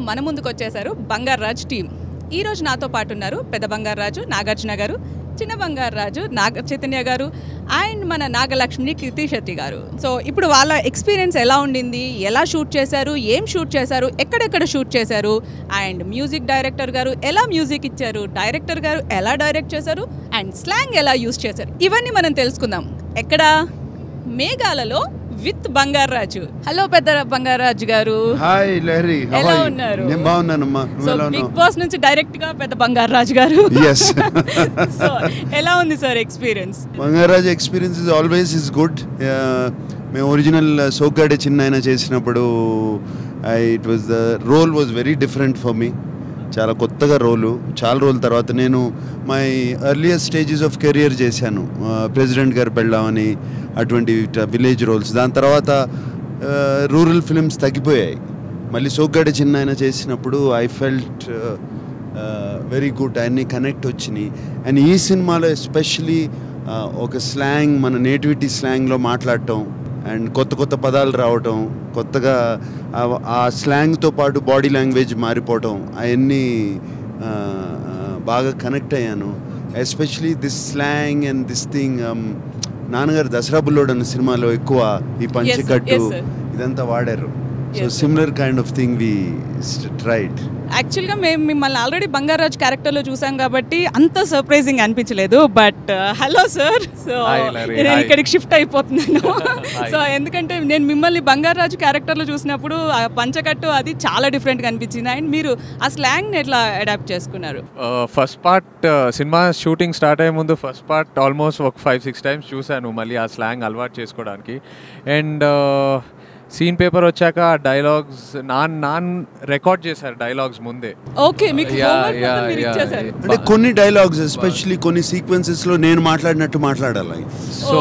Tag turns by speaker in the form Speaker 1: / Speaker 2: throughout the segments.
Speaker 1: మన ముందుకు వచ్చేసారు బంగారాజ్ టీం. ఈ రోజు నాతో పాటు ఉన్నారు పెద్ద బంగారాజు నాగార్జున గారు, చిన్న బంగారాజు నాగ చైతన్య గారు అండ్ మన నాగలక్ష్మి కీర్తి శెట్టి గారు. సో ఇప్పుడు వాళ్ళ ఎక్స్పీరియన్స్ ఎలా ఉండింది, ఎలా షూట్ చేశారు, ఏం షూట్ చేశారు, ఎక్కడెక్కడ షూట్ చేశారు, అండ్ మ్యూజిక్ డైరెక్టర్ గారు ఎలా మ్యూజిక్ ఇచ్చారు, డైరెక్టర్ గారు ఎలా డైరెక్ట్ చేశారు, అండ్ స్లాంగ్ ఎలా యూజ్ చేశారు, ఇవన్నీ మనం తెలుసుకుందాం. ఎక్కడ? మేఘాలలో విత్ బంగారాజు. హలో పెద్ద బంగారాజు గారు.
Speaker 2: హాయ్ లహరి,
Speaker 1: ఎలా ఉన్నారు?
Speaker 2: నేను బాగున్నానమ్మా.
Speaker 1: సో బిగ్ బాస్ నుంచి డైరెక్ట్ గా పెద్ద బంగారాజు గారు.
Speaker 2: yes
Speaker 1: సో ఎలా ఉంది sir experience?
Speaker 2: Bangarraju experience is always is good. మేము ఒరిజినల్ సోగ్గాడే చిన్న చేసినప్పుడు it was the role was very different for me. చాలా కొత్తగా రోలు. చాలా రోజుల తర్వాత నేను my earlier stages of career చేశాను. ప్రెసిడెంట్ గారు పెళ్ళామని అటువంటి విలేజ్ రోల్స్. దాని తర్వాత రూరల్ ఫిల్మ్స్ తగ్గిపోయాయి. మళ్ళీ సోగ్గాడే చిన్న చేసినప్పుడు ఐ ఫెల్ట్ వెరీ గుడ్. అన్నీ కనెక్ట్ వచ్చినాయి. అండ్ ఈ సినిమాలో ఎస్పెషలీ ఒక స్లాంగ్, మన నేటివిటీ స్లాంగ్లో మాట్లాడటం అండ్ కొత్త కొత్త పదాలు రావటం, కొత్తగా ఆ స్లాంగ్తో పాటు బాడీ లాంగ్వేజ్ మారిపోవటం, అవన్నీ బాగా కనెక్ట్ అయ్యాను. Especially this slang and this thing. నాన్నగారు దసరా బుల్లోడు అన్న సినిమాలో ఎక్కువ ఈ పంచకట్టు ఇదంతా వాడారు. So similar kind of thing we tried.
Speaker 1: యాక్చువల్గా మేము మిమ్మల్ని ఆల్రెడీ బంగారాజ్ క్యారెక్టర్లో చూసాం కాబట్టి అంత సర్ప్రైజింగ్ అనిపించలేదు. బట్ హలో సార్, సో నేను ఇక్కడికి షిఫ్ట్ అయిపోతున్నాను. సో ఎందుకంటే నేను మిమ్మల్ని బంగారాజు క్యారెక్టర్లో చూసినప్పుడు ఆ పంచకట్టు అది చాలా డిఫరెంట్గా అనిపించింది. అండ్ మీరు ఆ స్లాంగ్ని ఎట్లా అడాప్ట్ చేసుకున్నారు?
Speaker 3: First part cinema shooting start అయ్యే ముందు ఫస్ట్ పార్ట్ ఆల్మోస్ట్ ఒక 5-6 టైమ్స్ చూశాను మళ్ళీ ఆ స్లాంగ్ అలవాటు చేసుకోవడానికి. అండ్ సీన్ పేపర్ వచ్చాక డైలాగ్స్ నాన్ రికార్డ్ చేశారు డైలాగ్స్ ముందే.
Speaker 1: ఓకే, మీకు
Speaker 2: అంటే కొన్ని డైలాగ్స్ ఎస్పెషల్లీ కొన్ని సీక్వెన్సెస్ లో నేను మాట్లాడినట్టు మాట్లాడాలి.
Speaker 3: సో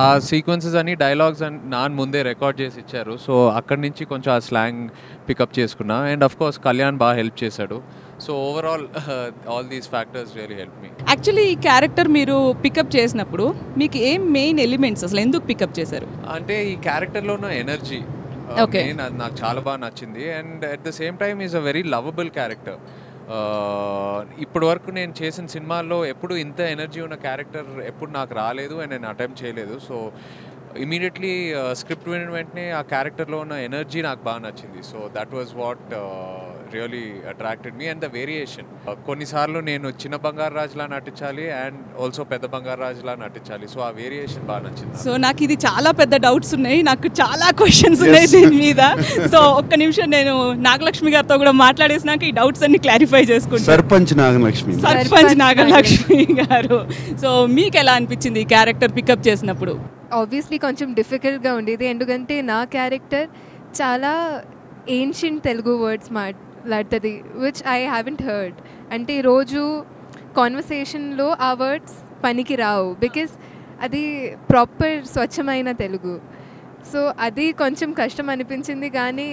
Speaker 3: ఆ సీక్వెన్సెస్ అని డైలాగ్స్ అని నాన్ ముందే రికార్డ్ చేసి ఇచ్చారు. సో అక్కడి నుంచి కొంచెం ఆ స్లాంగ్ పికప్ చేసుకున్నా. అండ్ ఆఫ్ కోర్స్ కళ్యాణ్ బాగా హెల్ప్ చేశాడు. So overall all these factors really help me.
Speaker 1: Actually ఈ క్యారెక్టర్ మీరు పికప్ చేసినప్పుడు మీకు ఏం మెయిన్ ఎలిమెంట్స్ అసలు ఎందుకు పికప్ చేశారు?
Speaker 3: అంటే ఈ క్యారెక్టర్లో ఉన్న ఎనర్జీ నాకు చాలా బాగా నచ్చింది. And at the same time is a very lovable character. ఇప్పటి వరకు నేను చేసిన సినిమాల్లో ఎప్పుడు ఇంత ఎనర్జీ ఉన్న క్యారెక్టర్ ఎప్పుడు నాకు రాలేదు అండ్ నేను అటెంప్ట్ చేయలేదు. సో ఇమీడియట్లీ స్క్రిప్ట్ విన్న వెంటనే ఆ క్యారెక్టర్లో ఉన్న ఎనర్జీ నాకు బాగా నచ్చింది. So that was what really attracted me. And the variation, కొన్నిసార్లు నేను చిన్న బంగారాజులా నటించాలి అండ్ ఆల్సో పెద్ద బంగారాజులా నటించాలి. సో ఆ వేరియేషన్ బాగా నచ్చింది.
Speaker 1: సో నాకు ఇది చాలా పెద్ద డౌట్స్ ఉన్నాయి, నాకు చాలా క్వశ్చన్స్ ఉన్నాయి దీని మీద. సో ఒక్క నిమిషం నేను నాగలక్ష్మి గారితో కూడా మాట్లాడేసినాక ఈ డౌట్స్ అన్ని క్లారిఫై చేసుకుంటాను.
Speaker 2: సర్పంచ్
Speaker 1: నాగలక్ష్మి గారు, సో మీకు ఎలా అనిపించింది ఈ క్యారెక్టర్ పికప్ చేసినప్పుడు?
Speaker 4: ఆబ్వియస్లీ కొంచెం డిఫికల్ట్గా ఉండేది, ఎందుకంటే నా క్యారెక్టర్ చాలా ఏన్షియంట్ తెలుగు వర్డ్స్ మాట్లాడుతుంది విచ్ ఐ హ్యావెంట్ హర్డ్. అంటే రోజు కాన్వర్సేషన్లో ఆ వర్డ్స్ పనికి రావు, బికాస్ అది ప్రాపర్ స్వచ్ఛమైన తెలుగు. సో అది కొంచెం కష్టం అనిపించింది, కానీ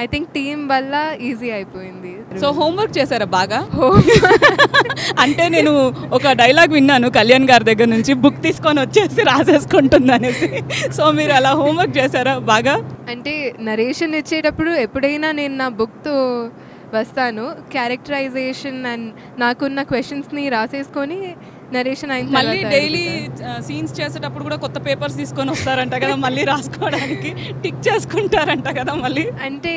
Speaker 4: ఐ థింక్ టీమ్ వల్ల ఈజీ అయిపోయింది.
Speaker 1: సో హోంవర్క్ చేశారా బాగా? అంటే నేను ఒక డైలాగ్ విన్నాను కళ్యాణ్ గారి దగ్గర నుంచి, బుక్ తీసుకొని వచ్చేసి రాసేసుకుంటుంది అనేసి. సో మీరు అలా హోంవర్క్ చేశారా బాగా?
Speaker 4: అంటే నరేషన్ ఇచ్చేటప్పుడు ఎప్పుడైనా నేను నా బుక్తో వస్తాను, క్యారెక్టరైజేషన్ అండ్ నాకున్న క్వశ్చన్స్ని రాసేసుకొని నరేషన్ అయిన
Speaker 1: మళ్ళీ డైలీ సీన్స్ చేసేటప్పుడు కూడా కొత్త పేపర్స్ తీసుకొని వస్తారంట కదా మళ్ళీ రాసుకోవడానికి, టిక్ చేసుకుంటారంట కదా మళ్ళీ.
Speaker 4: అంటే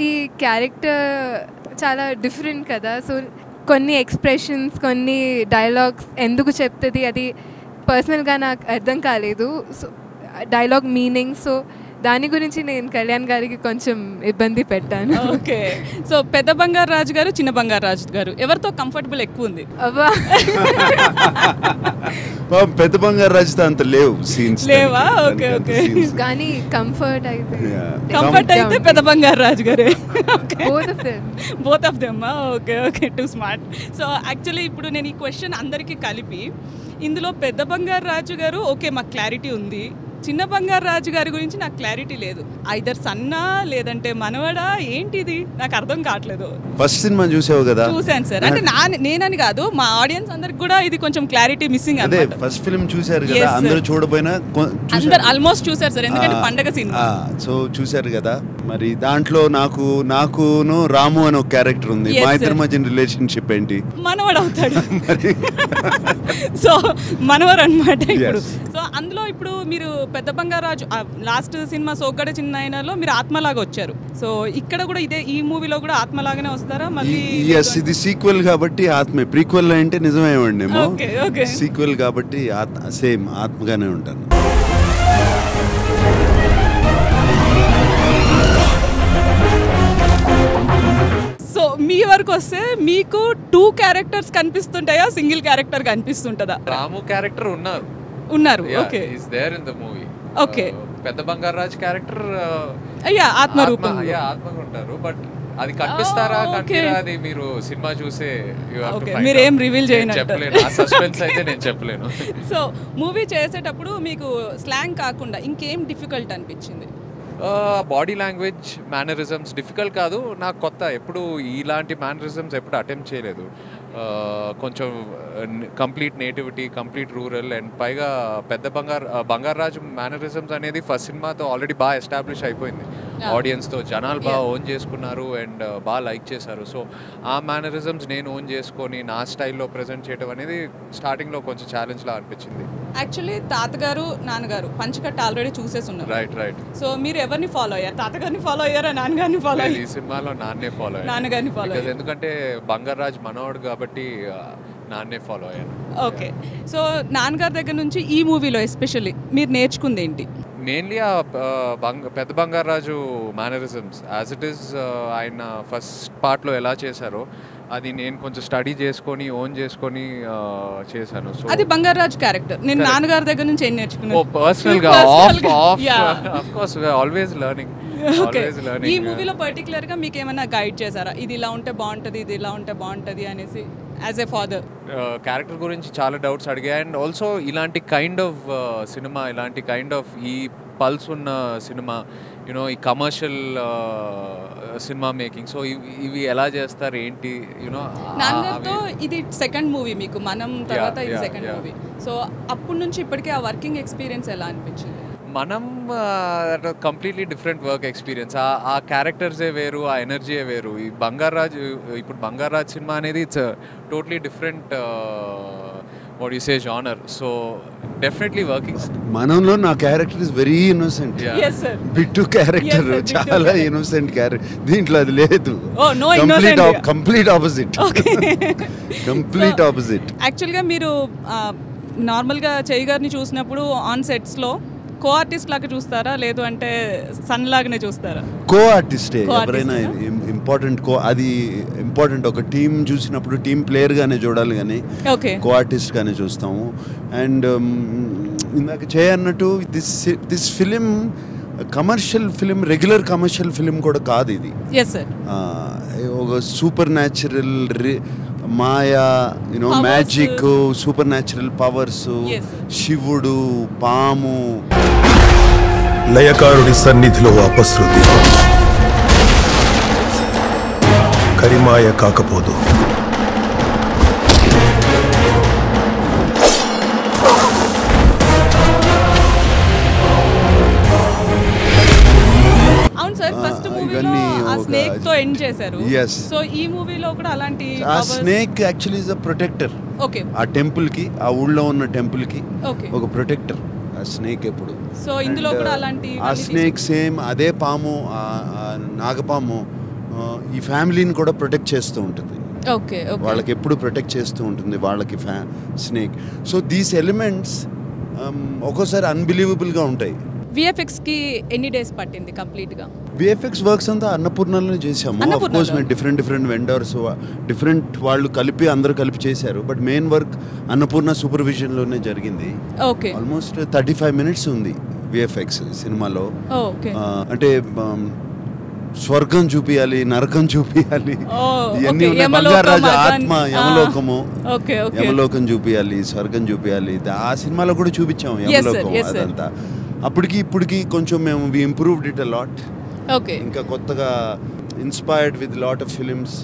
Speaker 4: ఈ క్యారెక్టర్ చాలా డిఫరెంట్ కదా, సో కొన్ని ఎక్స్ప్రెషన్స్ కొన్ని డైలాగ్స్ ఎందుకు చెప్తుంది అది పర్సనల్గా నాకు అర్థం కాలేదు. సో డైలాగ్ మీనింగ్, సో దాని గురించి నేను కళ్యాణ్ గారికి కొంచెం ఇబ్బంది పెట్టాను.
Speaker 1: ఓకే, సో పెద్ద బంగారాజు గారు చిన్న బంగారాజు గారు ఎవరితో కంఫర్టబుల్ ఎక్కువ ఉంది?
Speaker 4: అవ్వా
Speaker 2: పెద్ద బంగారాజుతో అంత లేవు సీన్స్.
Speaker 1: లేవా? ఓకే ఓకే,
Speaker 4: కానీ కంఫర్ట్
Speaker 1: అయితే పెద్ద బంగారాజు గారే. Both of them. Okay okay, two smart. So actually ఇప్పుడు నేను ఈ క్వశ్చన్ అందరికీ కలిపి ఇందులో పెద్ద బంగారాజు గారు ఓకే మాకు క్లారిటీ ఉంది, చిన్న బంగారాజు గారి గురించి నాకు క్లారిటీ లేదు. ఐదర్ సన్నా లేదంటే మనవడా ఏంటిది నాకు అర్థం కావట్లేదు.
Speaker 2: ఫస్ట్ సినిమా చూసావు కదా?
Speaker 1: చూసాను సార్. అంటే నేనని కాదు, మా ఆడియన్స్ అందరికి కూడా ఇది కొంచెం క్లారిటీ మిస్సింగ్.
Speaker 2: అదే ఫస్ట్ ఫిల్మ్ చూసారు కదా, అందరూ చూడపోయినా
Speaker 1: అందరు ఆల్మోస్ట్ చూసారు సార్, ఎందుకంటే పండగ సినిమా.
Speaker 2: సో చూసారు కదా. మరి దాంట్లో నాకును రాము అని ఒక క్యారెక్టర్ ఉంది.
Speaker 1: Yes,
Speaker 2: మా
Speaker 1: sir.
Speaker 2: ఇద్దరి మధ్య రిలేషన్షిప్ ఏంటి?
Speaker 1: మనవడు అవుతాడు. సో మనవరు అనమాట ఇప్పుడు.
Speaker 2: Yes.
Speaker 1: సో అందులో ఇప్పుడు మీరు పెద్ద బంగారాజు లాస్ట్ సినిమా సోగ్గాడే చిన్న ఆయనలో మీరు ఆత్మలాగా వచ్చారు. సో ఇక్కడ కూడా ఈ మూవీలో కూడా ఆత్మలాగానే వస్తారా మళ్ళీ?
Speaker 2: ఎస్, ఇది సీక్వెల్ కాబట్టి ఆత్మే. ప్రీక్వెల్ అంటే నిజమేమండేమో,
Speaker 1: ఓకే.
Speaker 2: సీక్వెల్ కాబట్టి సేమ్ ఆత్మగానే ఉంటాను.
Speaker 1: సో మీ వరకు వస్తే మీకు 2 క్యారెక్టర్స్ కనిపిస్తుంటాయా, సింగిల్ క్యారెక్టర్ కనిపిస్తుంటదా?
Speaker 3: రాము క్యారెక్టర్ ఉన్నారు.
Speaker 1: Okay.
Speaker 3: Is there in the movie.
Speaker 1: Okay.
Speaker 3: పెద్ద బంగారాజ్ క్యారెక్టర్
Speaker 1: అయ్యా ఆత్మ రూపం
Speaker 3: ఆత్మగా ఉంటారు. బట్ అది కనిపిస్తారా కనిపిరా అది మీరు సినిమా చూసే
Speaker 1: మీరేం రివీల్ చేయను,
Speaker 3: చెప్పలేను. ఆ సస్పెన్స్ అయితే నేను చెప్పలేను.
Speaker 1: సో మూవీ చేసేటప్పుడు మీకు స్లాంగ్ కాకుండా ఇంకేం డిఫికల్ట్ అనిపించింది?
Speaker 3: బాడీ లాంగ్వేజ్, మేనరిజమ్స్ డిఫికల్ట్ కాదు, నాకు కొత్త. ఎప్పుడు ఇలాంటి మేనరిజమ్స్ ఎప్పుడు అటెంప్ట్ చేయలేదు. కొంచెం complete nativity, complete rural, and పైగా పెద్ద బంగారాజు మేనరిజమ్స్ అనేది ఫస్ట్ సినిమాతో ఆల్రెడీ బాగా ఎస్టాబ్లిష్ అయిపోయింది. ఆడియన్స్తో జనాలు బాగా ఓన్ చేసుకున్నారు అండ్ బాగా లైక్ చేశారు. సో ఆ మేనరిజమ్స్ నేను ఓన్ చేసుకొని నా స్టైల్లో ప్రజెంట్ చేయడం అనేది స్టార్టింగ్లో కొంచెం ఛాలెంజ్లా అనిపించింది.
Speaker 1: యాక్చువల్లీ తాతగారు నాన్నగారు పంచకట్ట ఆల్రెడీ చూసేసి ఉన్నారు.
Speaker 3: రైట్.
Speaker 1: సో మీరు ఎవరిని ఫాలో అయ్యారు? తాతగారిని ఫాలో అయ్యారా, నాన్నగారిని ఫాలో అయ్యారు?
Speaker 3: ఈ సినిమాలో నాన్నే ఫాలో అయ్యాను.
Speaker 1: నాన్నగారిని ఫాలో అయ్యారు
Speaker 3: ఎందుకంటే బంగారాజ్ మనోడు కాబట్టి నాన్నే ఫాలో అయ్యాను.
Speaker 1: ఓకే. సో నాన్నగారి దగ్గర నుంచి ఈ మూవీలో ఎస్పెషల్లీ మీరు నేర్చుకుంది ఏంటి?
Speaker 3: మెయిన్లీ ఆ పెద్ద Bangarraju mannerisms as it is ఆయన ఫస్ట్ పార్ట్లో ఎలా చేశారో అది నేను కొంచెం స్టడీ చేసుకొని ఓన్ చేసుకొని చేశాను. సో
Speaker 1: అది బంగారాజు క్యారెక్టర్. నేను నాన్నగారి దగ్గర నుంచి ఏం నేర్చుకున్నాను?
Speaker 3: పర్సనల్గా ఆఫ్ కోర్స్ ఆల్వేస్ లెర్నింగ్.
Speaker 1: ఈ మూవీలో పర్టికులర్ గా మీకు ఏమైనా గైడ్ చేశారా, ఇది ఇలా ఉంటే బాగుంటది, ఇది ఇలా ఉంటే బాగుంటది అనేసి యాజ్ ఎ ఫాదర్?
Speaker 3: క్యారెక్టర్ గురించి చాలా డౌట్స్ అడిగా. అండ్ ఆల్సో ఇలాంటి కైండ్ ఆఫ్ సినిమా, ఇలాంటి కైండ్ ఆఫ్ ఈ పల్స్ ఉన్న సినిమా, యూనో ఈ కమర్షియల్ సినిమా మేకింగ్, సో ఇవి ఎలా చేస్తారు ఏంటి, యూనో.
Speaker 1: నాన్నగారితో ఇది సెకండ్ మూవీ మీకు, మనం తర్వాత ఇది సెకండ్ మూవీ. సో అప్పటి నుంచి ఇప్పటికే ఆ వర్కింగ్ ఎక్స్పీరియన్స్ ఎలా అనిపించింది?
Speaker 3: మనం కంప్లీట్లీ డిఫరెంట్ వర్క్ ఎక్స్పీరియన్స్. ఆ క్యారెక్టర్సే వేరు, ఆ ఎనర్జీయే వేరు. ఈ ఇప్పుడు బంగారాజ్ సినిమా అనేది it's totally different what you say genre. So definitely working.
Speaker 2: మనంలో నా character is very innocent. Bittu character చాలా ఇన్నోసెంట్ క్యారెక్టర్, దీంట్లో అది లేదు. Complete opposite. Complete opposite.
Speaker 1: యాక్చువల్గా మీరు నార్మల్గా చెయ్యి గారిని చూసినప్పుడు ఆన్ సెట్స్లో కో ఆర్టిస్ట్ లాగా చూస్తారా, లేదు అంటే సన్ లాగానే చూస్తారా?
Speaker 2: కో ఆర్టిస్టే ఎవరైనా ఇంపార్టెంట్. అది ఇంపార్టెంట్. ఒక టీం చూసినప్పుడు టీం ప్లేయర్గానే చూడాలి కానీ కో ఆర్టిస్ట్గానే చూస్తాము. అండ్ ఇందాక చేయన్నట్టు this film commercial film, regular commercial film కూడా కాదు ఇది. ఒక సూపర్ న్యాచురల్ మాయా, you know, magic, supernatural powers, శివుడు, పాము.
Speaker 5: లయకారుడి సన్నిధిలో అపశృతి కరిమాయ కాకపోదు.
Speaker 1: అవును సార్, ఫస్ట్ మూవీలో ఆ స్నేక్ తో ఎండ్ చేశారు. సో ఈ మూవీలో కూడా అలాంటి
Speaker 2: ఆ snake actually is a protector.
Speaker 1: Okay.
Speaker 2: ఆ టెంపుల్ కి, ఆ ఊళ్ళో ఉన్న టెంపుల్ కి ఒక ప్రొటెక్టర్ ఆ స్నేక్ ఎప్పుడు.
Speaker 1: సో ఇందులో కూడా అలాంటి
Speaker 2: ఆ స్నేక్ సేమ్ అదే పాము, నాగపాము ఈ ఫ్యామిలీని కూడా ప్రొటెక్ట్ చేస్తూ ఉంటుంది.
Speaker 1: ఓకే.
Speaker 2: వాళ్ళకి ఎప్పుడు ప్రొటెక్ట్ చేస్తూ ఉంటుంది వాళ్ళకి స్నేక్. సో దీస్ ఎలిమెంట్స్ ఒక్కోసారి అన్బిలీవబుల్గా ఉంటాయి.
Speaker 1: విఎఫ్ఎక్స్ కి ఎన్ని డేస్ పట్టింది కంప్లీట్ గా?
Speaker 2: విఎఫ్ఎక్స్ వర్క్స్ అంతా అన్నపూర్ణలోనే చేసాము. ఆఫ్ కోర్స్ మేము డిఫరెంట్ వెండర్స్, డిఫరెంట్ వాళ్ళు అందరూ కలిపి చేశారు. బట్ మెయిన్ వర్క్ అన్నపూర్ణ సూపర్విజన్లోనే జరిగింది.
Speaker 1: ఓకే.
Speaker 2: ఆల్మోస్ట్ 35 minutes ఉంది విఎఫ్ఎక్స్ సినిమాలో. అంటే స్వర్గం చూపియాలి, నరకం చూపియాలి, ఇవన్నీ ఉన్నాయి. బంగారాజు ఆత్మ, యమలోకము, యమలోకం చూపియాలి, స్వర్గం చూపియాలి. ఆ సినిమాలో కూడా చూపించాము యమలోకం. అదంతా అప్పటికి ఇప్పటికి కొంచెం మేము we improved it a lot.
Speaker 1: Okay.
Speaker 2: ఇంకా కొత్తగా inspired with lot of films.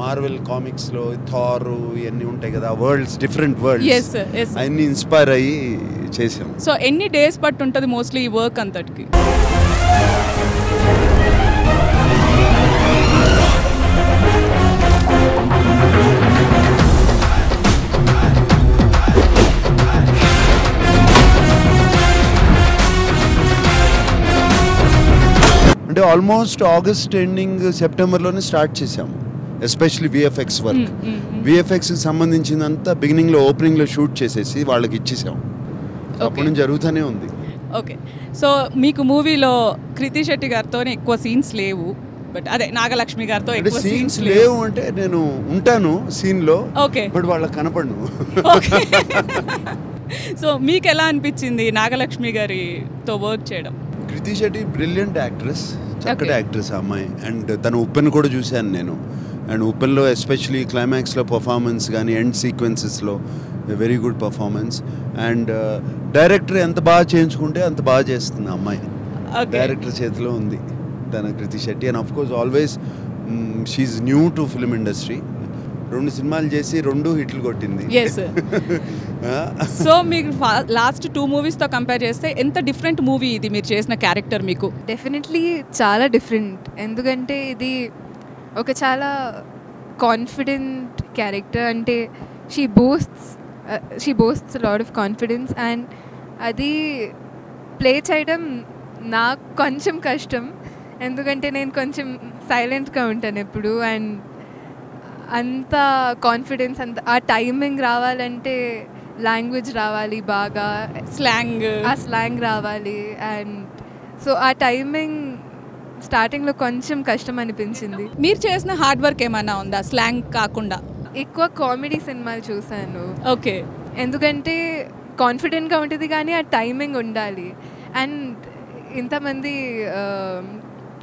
Speaker 2: Marvel కామిక్స్లో థార్ ఇవన్నీ ఉంటాయి కదా, వరల్డ్స్, డిఫరెంట్ వరల్డ్స్, అన్ని ఇన్స్పైర్ అయ్యి చేసాం.
Speaker 1: సో ఎన్ని డేస్ పట్టు ఉంటుంది మోస్ట్లీ ఈ వర్క్ అంతటికి?
Speaker 2: అంటే ఆల్మోస్ట్ ఆగస్ట్ ఎండింగ్ సెప్టెంబర్లోనే స్టార్ట్ చేసాము, ఎస్పెషలీ విఎఫ్ఎక్స్ వర్క్. విఎఫ్ఎక్స్కి సంబంధించిందంతా బిగినింగ్లో ఓపెనింగ్లో షూట్ చేసేసి వాళ్ళకి ఇచ్చేసాము. అప్పటి నుంచి జరుగుతూనే ఉంది.
Speaker 1: ఓకే, సో మీకు మూవీలో కృతి శెట్టి గారితోనే ఎక్కువ సీన్స్ లేవు, బట్ అదే నాగలక్ష్మి గారితో
Speaker 2: అంటే
Speaker 1: ఎక్కువ
Speaker 2: సీన్స్ లేవు అంటే నేను ఉంటాను సీన్లో,
Speaker 1: ఓకే,
Speaker 2: బట్ వాళ్ళకి కనపడను.
Speaker 1: ఓకే. సో మీకు ఎలా అనిపించింది నాగలక్ష్మి గారితో వర్క్ చేయడం?
Speaker 2: కృతి శెట్టి బ్రిలియంట్ యాక్ట్రెస్, చక్కటి
Speaker 1: Okay.
Speaker 2: యాక్ట్రెస్ ఆ అమ్మాయి. అండ్ తన ఉప్పెన్ కూడా చూశాను నేను. అండ్ ఉప్పెన్లో ఎస్పెషలీ క్లైమాక్స్లో పర్ఫార్మెన్స్ కానీ ఎండ్ సీక్వెన్సెస్లో very good performance. And director ఎంత బాగా చేయించుకుంటే అంత బాగా చేస్తుంది ఆ అమ్మాయి.
Speaker 1: Okay.
Speaker 2: డైరెక్టర్ చేతిలో ఉంది తన Krithi Shetty. And of course always she new to film industry. 2 సినిమాలు చేసి 2 హిట్లు కొట్టింది.
Speaker 1: ఎస్. సో మీకు లాస్ట్ 2 మూవీస్తో కంపేర్ చేస్తే ఎంత డిఫరెంట్ మూవీ ఇది మీరు చేసిన క్యారెక్టర్ మీకు?
Speaker 4: డెఫినెట్లీ చాలా డిఫరెంట్. ఎందుకంటే ఇది ఒక చాలా కాన్ఫిడెంట్ క్యారెక్టర్. అంటే she boasts lot of confidence. And అది ప్లే చేయడం నాకు కొంచెం కష్టం, ఎందుకంటే నేను కొంచెం సైలెంట్గా ఉంటాను ఎప్పుడు. అండ్ అంత కాన్ఫిడెన్స్, అంత ఆ టైమింగ్ రావాలంటే లాంగ్వేజ్ రావాలి, బాగా స్లాంగ్ రావాలి. అండ్ సో ఆ టైమింగ్ స్టార్టింగ్లో కొంచెం కష్టం అనిపించింది.
Speaker 1: మీరు చేసిన హార్డ్ వర్క్ ఏమైనా ఉందా స్లాంగ్ కాకుండా?
Speaker 4: ఎక్కువ కామెడీ సినిమాలు చూసాను.
Speaker 1: ఓకే,
Speaker 4: ఎందుకంటే కాన్ఫిడెంట్గా ఉంటుంది కానీ ఆ టైమింగ్ ఉండాలి. అండ్ ఇంతమంది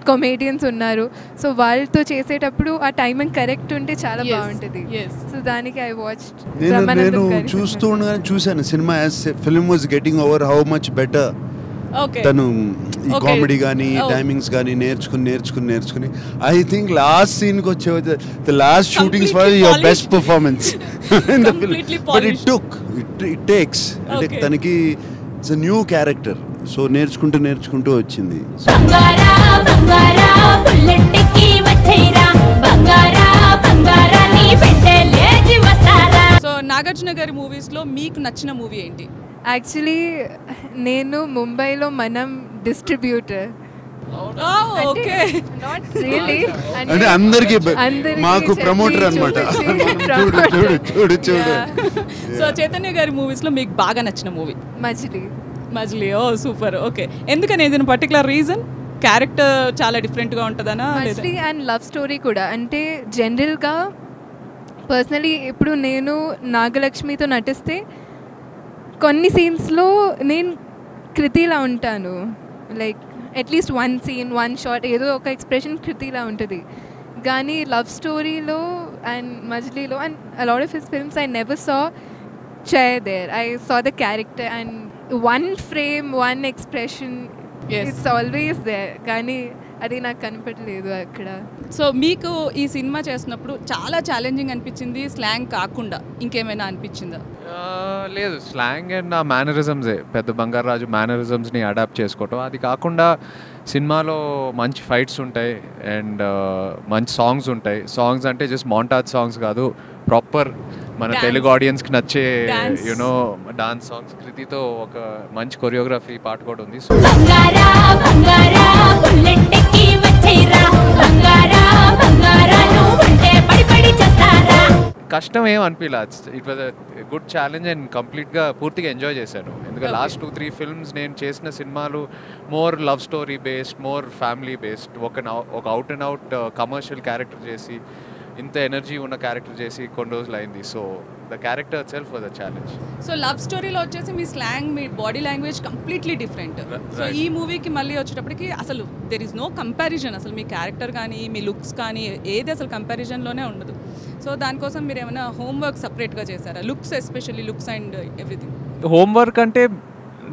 Speaker 4: కామెడియన్స్ ఉన్నారు, సో వాళ్ళతో చేసేటప్పుడు ఆ టైమింగ్ కరెక్ట్ ఉంటే చాలా బాగుంటుంది. సో దానికి ఐ వాచ్.
Speaker 2: నేను చూస్తూ ఉండగానే చూశాను cinema. As film was getting over how much better తను ఈ కామెడీ కానీ టైమింగ్స్ కానీ నేర్చుకుని ఐ థింక్ లాస్ట్ సీన్కి వచ్చే the last shootings for your best performance in the film. But it takes అంటే తనకి it's a new character. So నేర్చుకుంటూ వచ్చింది.
Speaker 1: సో నాగార్జున గారి మూవీస్లో మీకు నచ్చిన మూవీ ఏంటి?
Speaker 4: యాక్చువల్లీ నేను ముంబైలో మనం డిస్ట్రిబ్యూటర్.
Speaker 1: ఓకే,
Speaker 4: నాట్ రియలీ,
Speaker 2: అంటే అందరికి మాకు ప్రమోటర్ అన్నమాట. చూడు.
Speaker 1: సో చైతన్య గారి మూవీస్లో మీకు బాగా నచ్చిన మూవీ? మజిలీ. ఓ సూపర్. ఓకే, ఎందుకని ఏదైనా పర్టికులర్ రీజన్? క్యారెక్టర్ చాలా డిఫరెంట్గా ఉంటుందనా?
Speaker 4: మజిలీ అండ్ లవ్ స్టోరీ కూడా. అంటే జనరల్గా పర్సనలీ ఇప్పుడు నేను నాగలక్ష్మితో నటిస్తే కొన్ని సీన్స్లో నేను కృతిలా ఉంటాను. లైక్ అట్లీస్ట్ 1 సీన్ 1 షాట్ ఏదో ఒక ఎక్స్ప్రెషన్ కృతిలా ఉంటుంది. కానీ లవ్ స్టోరీలో అండ్ మజిలీలో and a lot of his films I never saw Chair there. I saw the character and one frame, one expression,
Speaker 1: yes,
Speaker 4: it's always there. కానీ అది నాకు కనపడలేదు అక్కడ.
Speaker 1: సో మీకు ఈ సినిమా చేసినప్పుడు చాలా ఛాలెంజింగ్ అనిపించింది స్లాంగ్ కాకుండా ఇంకేమైనా అనిపించిందా?
Speaker 3: లేదు, స్లాంగ్ అండ్ నా మేనరిజమ్సే. పెద్ద బంగారాజు మేనరిజమ్స్ని అడాప్ట్ చేసుకోవటం. అది కాకుండా సినిమాలో మంచి ఫైట్స్ ఉంటాయి అండ్ మంచి సాంగ్స్ ఉంటాయి. సాంగ్స్ అంటే జస్ట్ మౌంటాజ్ సాంగ్స్ కాదు, ప్రాపర్ మన తెలుగు ఆడియన్స్కి నచ్చే యూనో డాన్స్ సాంగ్స్. కృతితో ఒక మంచి కొరియోగ్రఫీ పాట కూడా ఉంది. సో కష్టం ఏం అనిపించలే. It was a good challenge and కంప్లీట్గా పూర్తిగా ఎంజాయ్ చేశాను. ఎందుకంటే లాస్ట్ 2-3 ఫిల్మ్స్ నేను చేసిన సినిమాలు more love story based, more family based. ఒక out and out commercial character చేసి ఇంత ఎనర్జీ ఉన్న క్యారెక్టర్ చేసి కొన్ని రోజులు అయింది. So the character itself was a challenge.
Speaker 1: So love స్టోరీలో వచ్చేసి మీ స్లాంగ్, మీ body language completely different. So ఈ మూవీకి మళ్ళీ వచ్చేటప్పటికి అసలు దెర్ ఈస్ నో కంపారిజన్. అసలు మీ క్యారెక్టర్ కానీ మీ లుక్స్ కానీ ఏది అసలు కంపారిజన్లోనే ఉండదు. సో దానికోసం మీరు ఏమైనా హోంవర్క్ సపరేట్గా చేశారా? Looks, especially looks and everything.
Speaker 3: Homework అంటే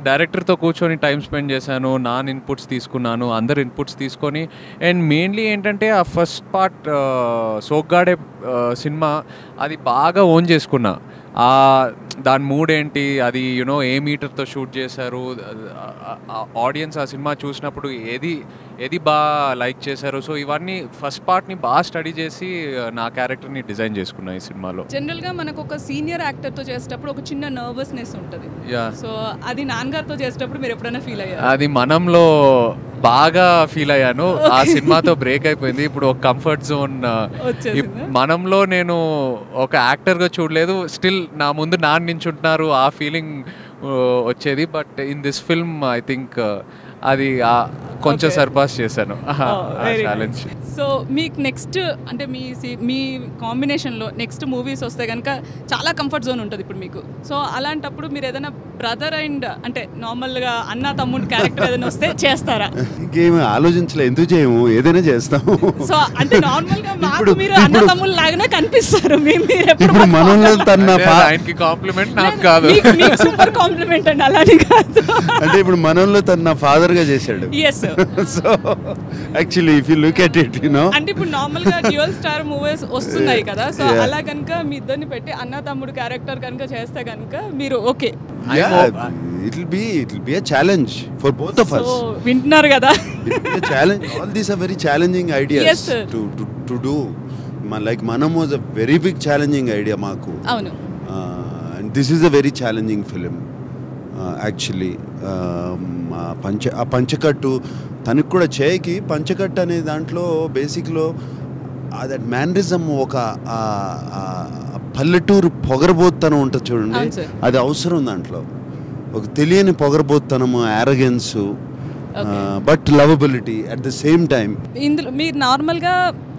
Speaker 3: డైరెక్టర్తో కూర్చొని టైం స్పెండ్ చేశాను, నాన్ ఇన్పుట్స్ తీసుకున్నాను, అందరు ఇన్పుట్స్ తీసుకొని. అండ్ మెయిన్లీ ఏంటంటే ఆ ఫస్ట్ పార్ట్ సోగ్గాడే సినిమా అది బాగా ఓన్ చేసుకున్నా. దాని మూడ్ ఏంటి, అది యునో ఏ మీటర్తో షూట్ చేశారు, ఆడియన్స్ ఆ సినిమా చూసినప్పుడు ఏది బాగా లైక్ చేశారు. సో ఇవన్నీ ఫస్ట్ పార్ట్ని బాగా స్టడీ చేసి నా క్యారెక్టర్ని డిజైన్ చేసుకున్నా ఈ సినిమాలో.
Speaker 1: జనరల్గా మనకు ఒక సీనియర్ యాక్టర్తో చేసేటప్పుడు ఒక చిన్న నర్వస్నెస్ ఉంటుంది. సో అది నాన్నగారితో చేసేటప్పుడు మీరు ఎప్పుడైనా ఫీల్ అయ్యారు?
Speaker 3: అది మనంలో బాగా ఫీల్ అయ్యాను. ఆ సినిమాతో బ్రేక్ అయిపోయింది. ఇప్పుడు ఒక కంఫర్ట్ జోన్ మనంలో నేను ఒక యాక్టర్గా చూడలేదు. స్టిల్ నా ముందు నాన్న నించుంటున్నారు ఆ ఫీలింగ్ వచ్చేది. But in this film I think అది కొంచెం సర్పాస్ చేశాను ఛాలెంజ్.
Speaker 1: సో మీకు నెక్స్ట్ అంటే మీ కాంబినేషన్లో నెక్స్ట్ మూవీస్ వస్తే కనుక చాలా కంఫర్ట్ జోన్ ఉంటుంది ఇప్పుడు మీకు. సో అలాంటప్పుడు మీరు ఏదైనా బ్రదర్ అండ్ అంటే నార్మల్గా అన్న తమ్ముడు క్యారెక్టర్ ఏదైనా వస్తే చేస్తారా?
Speaker 2: ఇంకేమి ఆలోచించలే, ఎందుకు చేయము, ఏదైనా చేస్తాము.
Speaker 1: సో అంటే నార్మల్గా మాకు మీరు అన్న తమ్ముళ్ళు లాగానే కనిపిస్తారు.
Speaker 2: ఇప్పుడు మనలో తన
Speaker 3: ఆయనకి కాంప్లిమెంట్ నాకు కాదు,
Speaker 1: సూపర్ కాంప్లిమెంట్ అండి, అలానే కాదు.
Speaker 2: అంటే ఇప్పుడు మనలో తన ఫాదర్ గా చేశాడు. So actually if you look at it you know, అంటే
Speaker 1: ఇప్పుడు నార్మల్ గా డ్యూయల్ స్టార్ మూవీస్ వస్తున్నాయి కదా. సో అలా కనుక మీ ఇద్దరిని పెట్టి అన్న తమ్ముడు క్యారెక్టర్ కనుక చేస్తే కనుక మీరు okay?
Speaker 2: It will be a challenge for both of us.
Speaker 1: So వింటున్నారు కదా,
Speaker 2: it will be a challenge. All these are very challenging ideas.
Speaker 1: Yes, sir.
Speaker 2: to do. Like Manam was a very big challenging idea maaku.
Speaker 1: Avunu.
Speaker 2: And this is a very challenging film actually. పంచకట్టు తనకు కూడా చేయకి పంచకట్టు అనే దాంట్లో బేసిక్లో that mannerism ఒక పల్లెటూరు పొగరబోత్తనం ఉంటుంది చూడండి, అది అవసరం దాంట్లో. ఒక తెలియని పొగరబోత్తనము, arrogance, but lovability at the same time.
Speaker 1: ఇందులో మీరు నార్మల్గా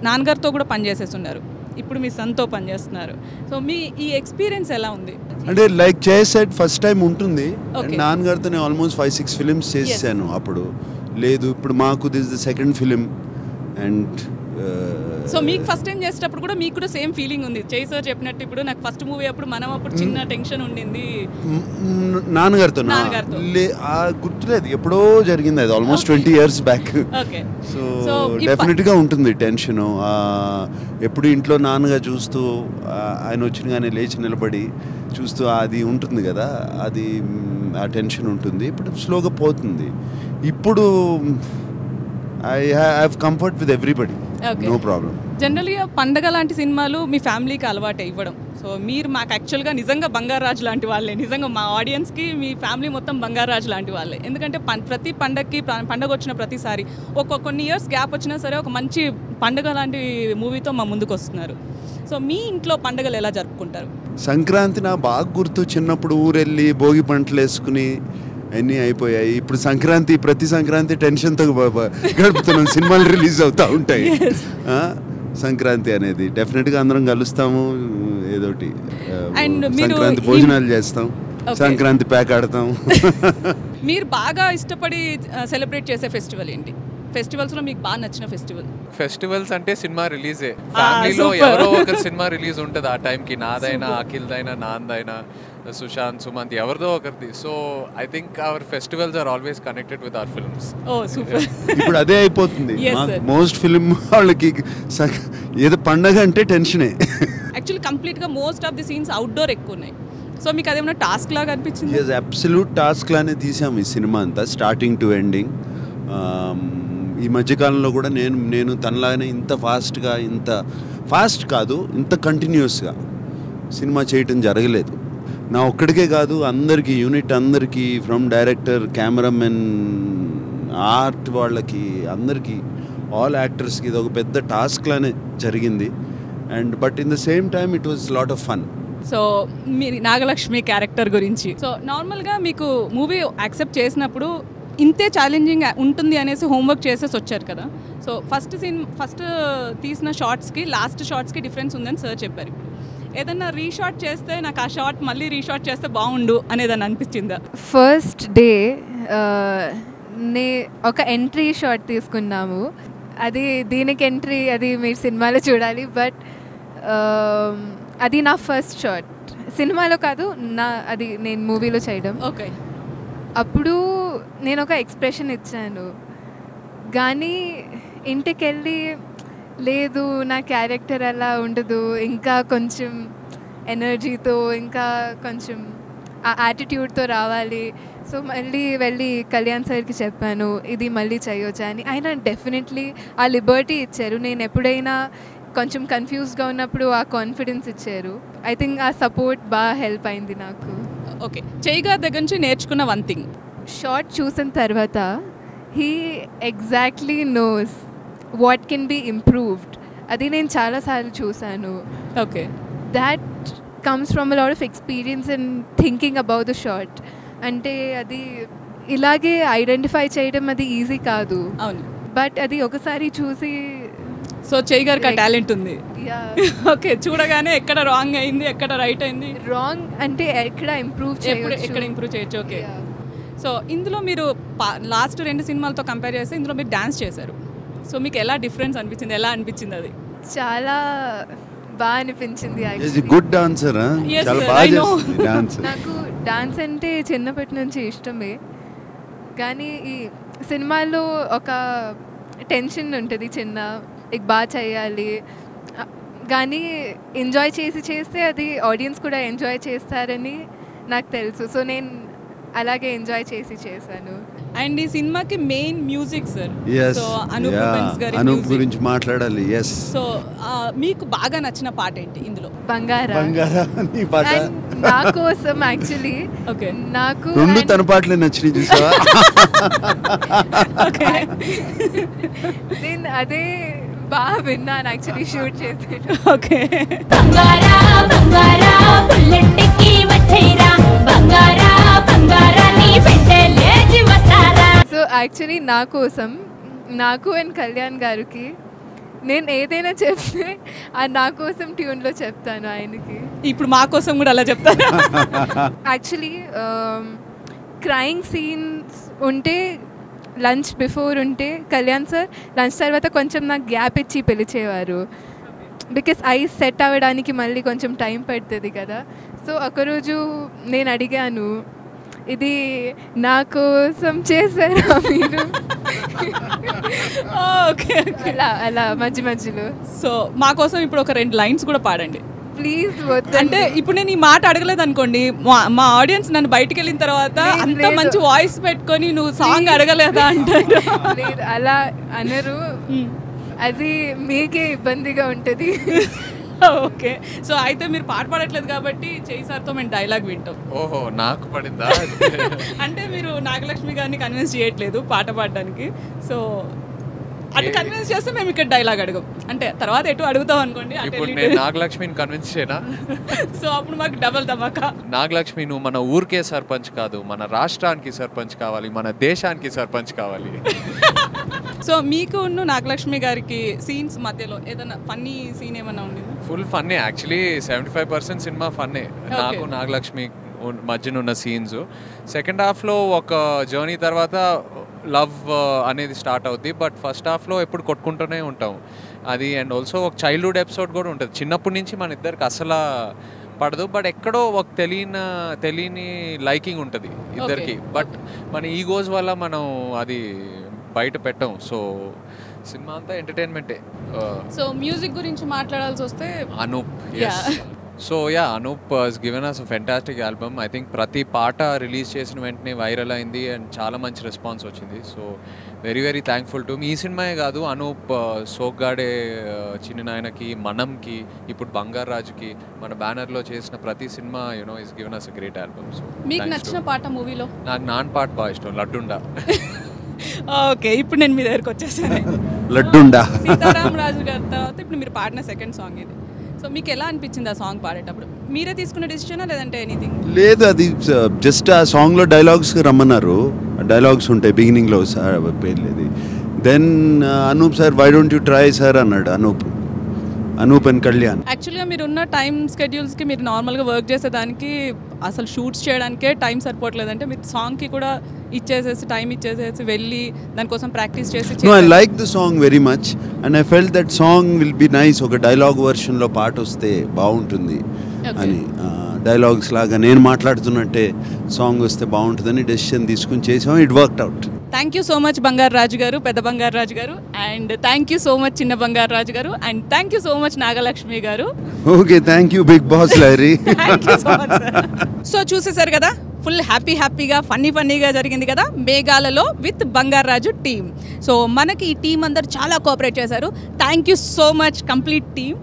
Speaker 1: నాన్నగారితో కూడా పనిచేసేస్తున్నారు, ఇప్పుడు మీ సన్తో పనిచేస్తున్నారు. సో మీ ఈ ఎక్స్పీరియన్స్ ఎలా ఉంది?
Speaker 2: అంటే లైక్ చేసాడు ఫస్ట్ టైం ఉంటుంది. నాన్నగారితో నేను ఆల్మోస్ట్ 5-6 ఫిలిమ్స్ చేశాను అప్పుడు. లేదు ఇప్పుడు మాకు this the second film. And
Speaker 1: so మీకు ఫస్ట్ టైం చేసేటప్పుడు కూడా మీకు కూడా సేమ్ ఫీలింగ్ ఉంది? చేసారు చెప్పినట్టు ఇప్పుడు నాకు ఫస్ట్ మూవీ అప్పుడు మనం అప్పుడు చిన్న టెన్షన్ ఉండింది
Speaker 2: నాన్నగారితో గుర్తులేదు, ఎప్పుడో జరిగింది అది, almost 20 years back. So definite గా ఉంటుంది టెన్షన్. ఎప్పుడు ఇంట్లో నాన్నగా చూస్తూ ఆయన వచ్చినగానే లేచి నిలబడి చూస్తూ అది ఉంటుంది కదా, అది ఆ టెన్షన్ ఉంటుంది. ఇప్పుడు స్లోగా పోతుంది. ఇప్పుడు I have comfort with everybody, no problem.
Speaker 1: జనరల్గా పండగ లాంటి సినిమాలు మీ ఫ్యామిలీకి అలవాటు ఇవ్వడం. సో మీరు మాకు యాక్చువల్గా నిజంగా బంగారాజు లాంటి వాళ్ళే, నిజంగా మా ఆడియన్స్కి మీ ఫ్యామిలీ మొత్తం బంగారాజు లాంటి వాళ్ళే. ఎందుకంటే ప్రతి పండగకి పండగ వచ్చిన ప్రతిసారి కొన్ని ఇయర్స్ గ్యాప్ వచ్చినా సరే ఒక మంచి పండగ లాంటి మూవీతో మా ముందుకు వస్తున్నారు. సో మీ ఇంట్లో పండుగలు ఎలా జరుపుకుంటారు?
Speaker 2: సంక్రాంతి నా బాగా గుర్తు. చిన్నప్పుడు ఊరెళ్ళి భోగి పంటలు వేసుకుని అన్నీ అయిపోయాయి. ఇప్పుడు సంక్రాంతి, ప్రతి సంక్రాంతి టెన్షన్తో గడుపుతున్నాం, సినిమాలు రిలీజ్ అవుతూ ఉంటాయి. సంక్రాంతి అనేది డెఫినెట్గా అందరం కలుస్తాము, ఏదోటి సంక్రాంతి భోజనాలు చేస్తాం, సంక్రాంతి ప్యాక్ ఆడతాం.
Speaker 1: మీరు బాగా ఇష్టపడి సెలబ్రేట్ చేసే ఫెస్టివల్ ఏంటి? ఫెస్టివల్స్ లో మీకు బాగా నచ్చిన
Speaker 3: ఫెస్టివల్స్ అంటే సినిమా రిలీజే. ఫ్యామిలీలో ఎవరో ఒక సినిమా రిలీజ్ ఉంటుంది ఆ టైంకి, నాదైనా అఖిల్దైనా నాందైనా సుశాంత్ సుమంత్ ఎవరిదో ఒకరిది. So I think our festivals are always connected with our films.
Speaker 2: ఇప్పుడు అదే అయిపోతుంది మోస్ట్ ఫిల్మ్ వాళ్ళకి. ఏదో పండగ అంటే టెన్షనే.
Speaker 1: యాక్చువల్లీ కంప్లీట్ గా most of the scenes outdoor ఎక్కువ ఉన్నాయి. సో మీకు అదేమన్నా టాస్క్ లాగా అనిపించింది?
Speaker 2: yes, అబ్సల్యూట్ టాస్క్ లానే తీసాం ఈ సినిమా అంతా, స్టార్టింగ్ టు ఎండింగ్. ఈ మధ్యకాలంలో కూడా నేను తనలాగానే ఇంత ఫాస్ట్గా, ఇంత ఫాస్ట్ కాదు, ఇంత కంటిన్యూస్గా సినిమా చేయటం జరగలేదు. నా ఒక్కడికే కాదు, అందరికీ, యూనిట్ అందరికీ, ఫ్రమ్ డైరెక్టర్, కెమెరామెన్, ఆర్ట్ వాళ్ళకి, అందరికీ, ఆల్ యాక్టర్స్కి ఇది ఒక పెద్ద టాస్క్ లానే జరిగింది. And but in the same time it was lot of fun.
Speaker 1: So మీరు నాగలక్ష్మి క్యారెక్టర్ గురించి, సో నార్మల్గా మీకు మూవీ యాక్సెప్ట్ చేసినప్పుడు ఇంతే ఛాలెంజింగ్ ఉంటుంది అనేసి హోంవర్క్ చేసేసి వచ్చారు కదా. సో ఫస్ట్ తీసిన షార్ట్స్కి లాస్ట్ షార్ట్స్కి డిఫరెన్స్ ఉందని సార్ చెప్పారు. ఏదన్నా రీషాట్ చేస్తే నాకు ఆ షార్ట్ మళ్ళీ రీషాట్ చేస్తే బాగుండు అనేదని అనిపించిందా?
Speaker 4: ఫస్ట్ డే ఒక ఎంట్రీ షాట్ తీసుకున్నాము, అది దీనికి ఎంట్రీ, అది మీరు సినిమాలో చూడాలి. బట్ అది నా ఫస్ట్ షాట్, సినిమాలో కాదు, అది నేను మూవీలో చేయడం.
Speaker 1: ఓకే.
Speaker 4: అప్పుడు నేను ఒక ఎక్స్ప్రెషన్ ఇచ్చాను, కానీ ఇంటికి వెళ్ళి లేదు నా క్యారెక్టర్ అలా ఉండదు, ఇంకా కొంచెం ఎనర్జీతో, ఇంకా కొంచెం ఆ యాటిట్యూడ్తో రావాలి. సో మళ్ళీ వెళ్ళి కళ్యాణ్ సార్కి చెప్పాను ఇది మళ్ళీ చేయొచ్చా అని. ఆయన డెఫినెట్లీ ఆ లిబర్టీ ఇచ్చారు. నేను ఎప్పుడైనా కొంచెం కన్ఫ్యూజ్గా ఉన్నప్పుడు ఆ కాన్ఫిడెన్స్ ఇచ్చారు. ఐ థింక్ ఆ సపోర్ట్ బాగా హెల్ప్ అయింది నాకు.
Speaker 1: ఓకే. చేయగా దగ్గర నుంచి నేర్చుకున్న వన్ థింగ్?
Speaker 4: షార్ట్ చూసిన తర్వాత he exactly knows what can be improved. అది నేను చాలాసార్లు చూశాను.
Speaker 1: Okay.
Speaker 4: That comes from a lot of experience and thinking about the shot. అంటే అది ఇలాగే ఐడెంటిఫై చేయడం అది ఈజీ కాదు.
Speaker 1: అవును.
Speaker 4: బట్ అది ఒకసారి చూసి
Speaker 1: సో చెయ్యి గారికి ఆ టాలెంట్ ఉంది. ఓకే, చూడగానే ఎక్కడ రాంగ్ అయింది, ఎక్కడ రైట్ అయింది,
Speaker 4: రాంగ్ అంటే ఎక్కడ ఇంప్రూవ్
Speaker 1: ఎక్కడ ఇంప్రూవ్ చేయొచ్చు. ఓకే. సో ఇందులో మీరు లాస్ట్ 2 సినిమాలతో కంపేర్ చేస్తే ఇందులో మీరు డాన్స్ చేశారు. సో మీకు ఎలా డిఫరెన్స్ అనిపించింది, ఎలా అనిపించింది? అది
Speaker 4: చాలా బాగా అనిపించింది.
Speaker 2: గుడ్ డాన్సర్, చాలా బాగా చేస్తుంది డాన్స్.
Speaker 4: నాకు డాన్స్ అంటే చిన్నప్పటి నుంచి ఇష్టమే, కానీ ఈ సినిమాల్లో ఒక టెన్షన్ ఉంటుంది చిన్న, బాగా చేయాలి. కానీ ఎంజాయ్ చేస్తే అది ఆడియన్స్ కూడా ఎంజాయ్ చేస్తారని నాకు తెలుసు. సో నేను అలాగే ఎంజాయ్ చేశాను.
Speaker 1: అండ్ ఈ సినిమాకి main music sir.
Speaker 2: Yes.
Speaker 1: So Anoop
Speaker 2: Anoop గురించి మాట్లాడాలి. ఎస్.
Speaker 1: సో మీకు బాగా నచ్చిన పాట ఏంటి ఇందులో?
Speaker 4: బంగారా.
Speaker 2: నీ పాట
Speaker 4: నా కోసం యాక్చువల్లీ
Speaker 1: ఓకే.
Speaker 4: నాకు
Speaker 2: 2 తన పాటలే నచ్చినాయి చూసావా?
Speaker 1: ఓకే.
Speaker 4: నేను అదే బాగా విన్నాను యాక్చువల్లీ షూట్ చేసి.
Speaker 1: ఓకే.
Speaker 6: బంగారా బంగారా బుల్లెట్కి వచ్చేరా బంగారా బంగారా నీ పెట్టలేచి వస్తారా.
Speaker 4: సో యాక్చువల్లీ నా కోసం, నాకు అండ్ కళ్యాణ్ గారికి నేను ఏదైనా చెప్తే ఆ నా కోసం ట్యూన్లో చెప్తాను ఆయనకి.
Speaker 1: ఇప్పుడు మా కోసం కూడా అలా చెప్తారా?
Speaker 4: యాక్చువల్లీ క్రైయింగ్ సీన్స్ ఉంటే లంచ్ బిఫోర్ ఉంటే కళ్యాణ్ సార్ లంచ్ తర్వాత కొంచెం నాకు గ్యాప్ ఇచ్చి పిలిచేవారు. బికాస్ ఐస్ సెట్ అవ్వడానికి మళ్ళీ కొంచెం టైం పడుతుంది కదా. సో ఒకరోజు నేను అడిగాను, ఇది నా కోసం చేశారా మీరు?
Speaker 1: ఓకే.
Speaker 4: అలా మధ్యలో.
Speaker 1: సో మా కోసం ఇప్పుడు ఒక 2 లైన్స్ కూడా పాడండి
Speaker 4: ప్లీజ్.
Speaker 1: అంటే ఇప్పుడు నేను ఈ మాట అడగలేదు అనుకోండి, మా ఆడియన్స్ నన్ను బయటికి వెళ్ళిన తర్వాత అంత
Speaker 4: లేదు.
Speaker 1: మంచి వాయిస్ పెట్టుకొని నువ్వు సాంగ్ అడగలేదా అంటారు.
Speaker 4: లేదు అలా అనరు, అది మీకే ఇబ్బందిగా ఉంటుంది.
Speaker 1: ఓకే. సో అయితే మీరు పాట పాడట్లేదు కాబట్టి చేయి సార్తో మేము డైలాగ్ వింటాం.
Speaker 3: ఓహో, నాకు పడిందా?
Speaker 1: అంటే మీరు నాగలక్ష్మి గారిని కన్విన్స్ చేయట్లేదు పాట పాడడానికి. సో అటు కన్విన్స్ చేస్తే మేము ఇక్కడ డైలాగ్ అడగం, అంటే తర్వాత ఎటు అడుగుతాం అనుకోండి.
Speaker 3: ఇప్పుడు నేను నాగలక్ష్మిని కన్విన్స్ చేయనా?
Speaker 1: సో అప్పుడు మాకు డబల్ ధమాకా.
Speaker 3: నాగలక్ష్మి, నువ్వు మన ఊరికే సర్పంచ్ కాదు, మన రాష్ట్రానికి సర్పంచ్ కావాలి, మన దేశానికి సర్పంచ్ కావాలి.
Speaker 1: సో మీకు నాగలక్ష్మి గారికి సీన్స్ మధ్యలో ఏదైనా ఫన్నీ సీన్ ఏమైనా ఉండేది?
Speaker 3: ఫుల్ ఫన్నే యాక్చువల్లీ. 75% సినిమా ఫన్నే. నాకు నాగలక్ష్మి మధ్యన ఉన్న సీన్స్. సెకండ్ హాఫ్లో ఒక జర్నీ తర్వాత లవ్ అనేది స్టార్ట్ అవుద్ది, బట్ ఫస్ట్ హాఫ్లో ఎప్పుడు కొట్టుకుంటూనే ఉంటాం అది. అండ్ ఆల్సో ఒక చైల్డ్హుడ్ ఎపిసోడ్ కూడా ఉంటుంది. చిన్నప్పటి నుంచి మన ఇద్దరికి అసలు పడదు, బట్ ఎక్కడో ఒక తెలియని లైకింగ్ ఉంటుంది ఇద్దరికి. బట్ మన ఈగోస్ వల్ల మనం అది బయట పెట్టాం. సో సినిమా అంతా ఎంటర్టైన్మెంటే.
Speaker 1: సో మ్యూజిక్ గురించి మాట్లాడాల్సి వస్తే
Speaker 3: Anoop. So Anoop has given us a fantastic album. I think ప్రతి పాట రిలీజ్ చేసిన వెంటనే వైరల్ అయింది అండ్ చాలా మంచి రెస్పాన్స్ వచ్చింది. So very thankful to me. ఈ సినిమాయే కాదు, అనూప్ సోగ్గాడే చిన్న నాయనకి, మనంకి, ఇప్పుడు బంగారు రాజుకి మన బ్యానర్లో చేసిన ప్రతి cinema is given us a great album. So
Speaker 1: మీకు నచ్చిన పాట మూవీలో?
Speaker 3: నాకు నాన్ పాట బాగా ఇష్టం, లడ్డుండా.
Speaker 1: ఓకే, ఇప్పుడు నేను మీ దగ్గరికి వచ్చేసాను.
Speaker 2: లడ్డుండా.
Speaker 1: సీతారామరాజు గారి తర్వాత ఇప్పుడు మీరు పాడిన సెకండ్ సాంగ్ ఇది. సో మీకు ఎలా అనిపించింది ఆ సాంగ్ పాడేటప్పుడు? మీరే తీసుకున్న డిసిషనా లేదంటే ఎనీథింగ్?
Speaker 2: లేదు, అది జస్ట్ ఆ సాంగ్లో డైలాగ్స్ రమ్మన్నారు. డైలాగ్స్ ఉంటాయి బిగినింగ్లో, పేరు లేదు. Then Anoop sir, why don't you try sir అన్నాడు అనూప్ అండ్ కళ్యాణ్.
Speaker 1: యాక్చువల్గా మీరు ఉన్న టైం స్కెడ్యూల్స్కి మీరు నార్మల్గా వర్క్ చేసేదానికి అసలు షూట్స్ చేయడానికే టైం సరిపోవట్లేదంటే మీరు సాంగ్కి కూడా టైం ఇచ్చేసేసి వెళ్ళి దానికోసం ప్రాక్టీస్ చేసి.
Speaker 2: No, I like the song very much and I felt that song will be nice. ఒక డైలాగ్ వర్షన్లో పాట వస్తే బాగుంటుంది అని, డైలాగ్స్ లాగా నేను మాట్లాడుతున్నట్టే సాంగ్ వస్తే బాగుంటుందని డెసిషన్ తీసుకుని చేసాం. It worked out.
Speaker 1: Thank you so much Bangaru Raju గారు, పెద్ద బంగారు రాజు గారు, and thank you so much చిన్న బంగారు రాజు గారు, and thank you so much Nagalakshmi గారు.
Speaker 2: Okay, thank you big boss లారీ.
Speaker 1: సో చూసేశారు కదా, ఫుల్ హ్యాపీగా ఫన్నీగా జరిగింది కదా మేఘాలలో విత్ బంగారు రాజు టీమ్. సో మనకి ఈ టీం అందరు చాలా కోఆపరేట్ చేశారు. Thank you so much complete team.